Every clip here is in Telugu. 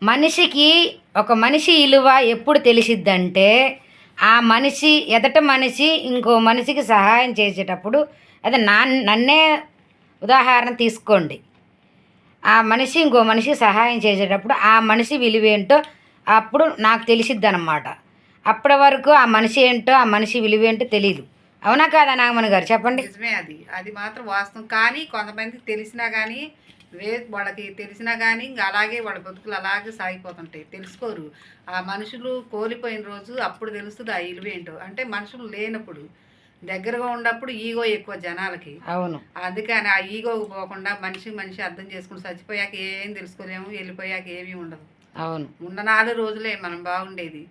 మనిషికి ఒక మనిషి విలువ ఎప్పుడు తెలిసిద్దంటే ఆ మనిషి ఎదట మనిషి ఇంకో మనిషికి సహాయం చేసేటప్పుడు అదే నన్నే ఉదాహరణ తీసుకోండి. ఆ మనిషి ఇంకో మనిషికి సహాయం చేసేటప్పుడు ఆ మనిషి విలువ ఏంటో అప్పుడు నాకు తెలిసిద్ది అనమాట. అప్పటి వరకు ఆ మనిషి ఏంటో ఆ మనిషి విలువ ఏంటో తెలియదు. అవునా కాదా నాగమణి గారు, చెప్పండి. నిజమే, అది మాత్రం వాస్తవం. కానీ కొంతమందికి తెలిసినా కానీ వాళ్ళకి తెలిసినా కానీ ఇంకా అలాగే వాళ్ళ బతుకులు అలాగే సాగిపోతుంటాయి, తెలుసుకోరు. ఆ మనుషులు కోల్పోయిన రోజు అప్పుడు తెలుస్తుంది ఆ విలువ ఏంటో. అంటే మనుషులు లేనప్పుడు, దగ్గరగా ఉన్నప్పుడు ఈగో ఎక్కువ జనాలకి. అవును. అందుకని ఆ ఈగో పోకుండా మనిషి అర్థం చేసుకుని చచ్చిపోయాక ఏం తెలుసుకోలేము, వెళ్ళిపోయాక ఏమీ ఉండదు. అవును. ఉన్న 4 రోజులే మనం బాగుండేది,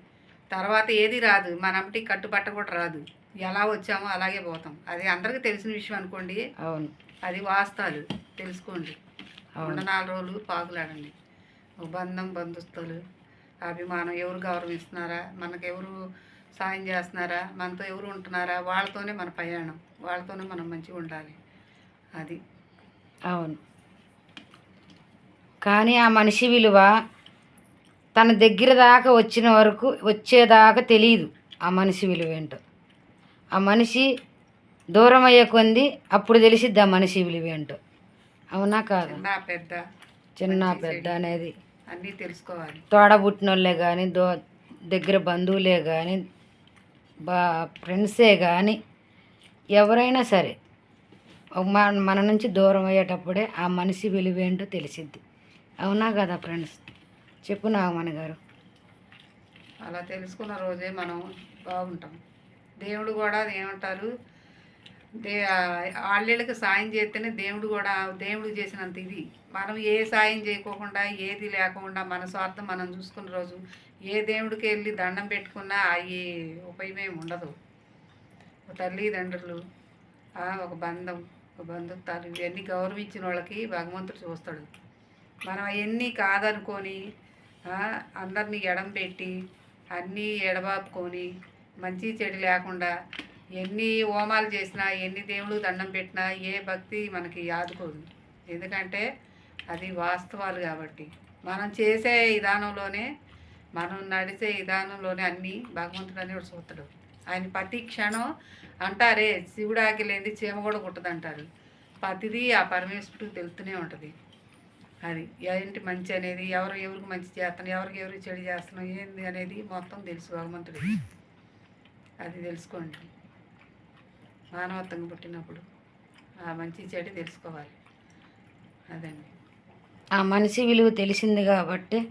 తర్వాత ఏది రాదు, మనంటి కట్టుబట్ట కూడా రాదు. ఎలా వచ్చామో అలాగే పోతాం. అది అందరికీ తెలిసిన విషయం అనుకోండి. అవును. అది వాస్తవాలు తెలుసుకోండి. ఉన్న 4 రోజులు పాకులాడండి. బంధం, బంధుత్వాలు, అభిమానం, ఎవరు గౌరవిస్తున్నారా, మనకెవరు సాయం చేస్తున్నారా, మనతో ఎవరు ఉంటున్నారా, వాళ్ళతోనే మన ప్రయాణం, వాళ్ళతోనే మనం మంచిగా ఉండాలి. అది. అవును. కానీ ఆ మనిషి విలువ తన దగ్గర దాకా వచ్చిన వరకు వచ్చేదాకా తెలియదు ఆ మనిషి విలువ ఏంటో. ఆ మనిషి దూరం అయ్యే కొంది అప్పుడు తెలిసిద్ది ఆ మనిషి విలువ ఏంటో. అవునా కాదు? చిన్న పెద్ద అనేది అన్నీ తెలుసుకోవాలి. తోడబుట్టినోళ్ళే కానీ దగ్గర బంధువులే కానీ ఫ్రెండ్సే కానీ ఎవరైనా సరే మన నుంచి దూరం అయ్యేటప్పుడే ఆ మనిషి విలువ ఏంటో తెలిసిద్ది. అవునా కదా ఫ్రెండ్స్? చెప్పు నాగమణి గారు. అలా తెలుసుకున్న రోజే మనం బాగుంటాం. దేవుడు కూడా ఏమంటారు, వాళ్ళకి సాయం చేస్తేనే దేవుడు చేసినంత ఇది. మనం ఏ సాయం చేయకోకుండా ఏది లేకుండా మన స్వార్థం మనం చూసుకున్న రోజు ఏ దేవుడికి వెళ్ళి దండం పెట్టుకున్నా అవి ఉపయోగం ఉండదు. తల్లిదండ్రులు, ఒక బంధం, ఒక బంధుత్వాలు, ఇవన్నీ గౌరవించిన వాళ్ళకి భగవంతుడు చూస్తాడు. మనం అవన్నీ కాదనుకొని అందరినీ ఎడం పెట్టి అన్నీ ఎడబాపుకొని మంచి చెడు లేకుండా ఎన్ని హోమాలు చేసినా ఎన్ని దేవుడు దండం పెట్టినా ఏ భక్తి మనకి ఆదుకోదు. ఎందుకంటే అది వాస్తవాలు కాబట్టి. మనం చేసే విధానంలోనే, మనం నడిచే విధానంలోనే అన్నీ భగవంతుడు అని చూస్తాడు. ఆయన ప్రతి క్షణం అంటారే, శివుడు ఆకిలేంది చీమ కూడా కుట్టదంటారు. ప్రతిదీ ఆ పరమేశ్వరుడికి తెలుస్తూనే ఉంటుంది. అది ఏంటి మంచి అనేది, ఎవరికి మంచి చేస్తున్నాం, ఎవరికి చెడు చేస్తున్నాం ఏంది అనేది మొత్తం తెలుసు భగవంతుడికి. అది తెలుసుకోండి. మానవత్వంగా పుట్టినప్పుడు ఆ మంచి చెడు తెలుసుకోవాలి. అదండి. ఆ మనిషి విలువ తెలిసింది కాబట్టి